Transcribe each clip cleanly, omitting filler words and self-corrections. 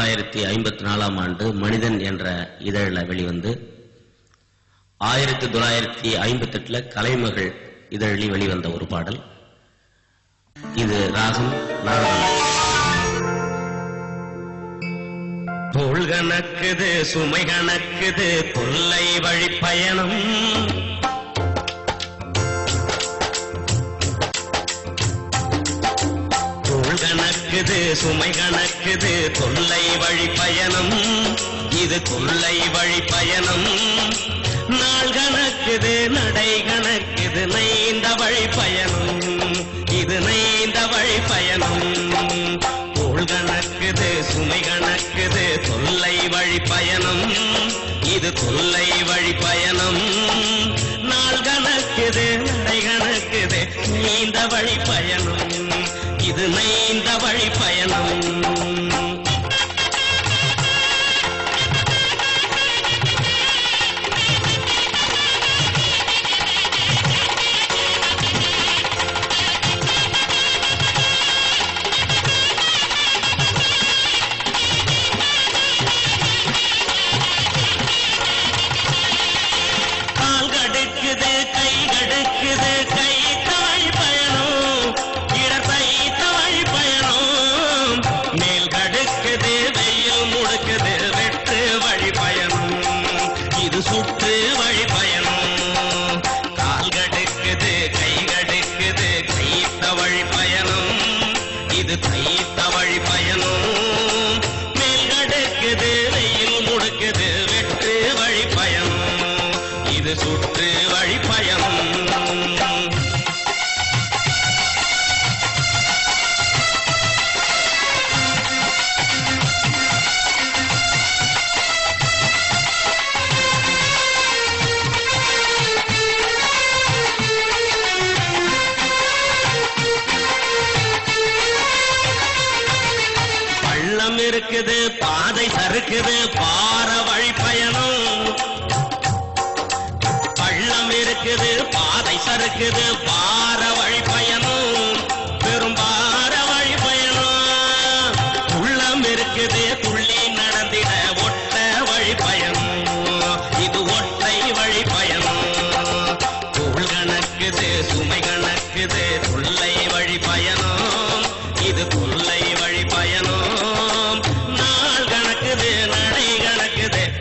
1954ஆம் ஆண்டு மனிதன் என்ற இதழில் வெளிவந்து 1958 கலைமகள் இதழில் வெளிவந்த ஒரு பாடல். இது ராகம் நாடகம். தோள் கணக்குது சுமை கணக்குது தொல்லை வழி பயணம், தோள் கணக்குது சுமை கணக்குது தொல்லை வழி பயணம், இது தொல்லை வழி பயணம். நாள் கணக்குது நடை கணக்குது நைந்த வழி பயணம், இது நைந்த வழி பயணம். தோள் கணக்குது சுமை கணக்குது தொல்லை வழி பயணம், இது தொல்லை வழி பயணம். நாள் கணக்குது நடை கணக்குது நீண்ட வழி பயணம், இது நீண்ட வழி பயணம். சுற்று வழி பயணம், கால் கடுக்குது கை கடுக்குது கைத்த வழி பயணம், இது கைத்த வழி பயணம். மேல் கடுக்குது வெயில் முடுக்குது வெற்று வழி பயணம், இது சுற்று வழி பயணம். இருக்குது பாதை சறுக்குது பார வழி பயணம், பள்ளம் இருக்குது பாதை சறுக்குது பார வழி பயணம், பெரும் பார வழி பயணம். உள்ளம் இருக்குது துள்ளி நடந்திட ஒட்ட வழி பயணம், இது ஒட்டை வழி பயணம். தோள் கணக்குது சுமை கணக்குது தொல்லை வழி பயணம், இது தொல்லை வழி பயணம்.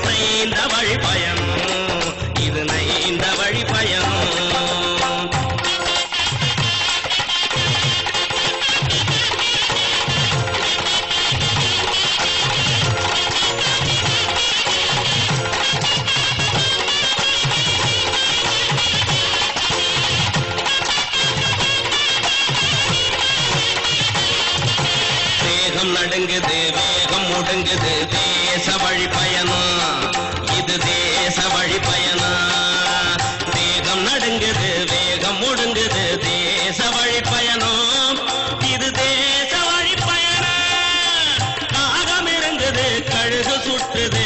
நைந்த வழி பயணம், இது நைந்த வழி பயணம். வேகம் நடுங்குது வேகம் முடுங்குது தேச வழி பயணம், இது தேச வழி பயணம். வேகம் நடுங்குது வேகம் முடுங்குது தேச வழி பயணம், இது தேச வழி பயணம். காகம் இருங்குது கழுகு சுற்றுது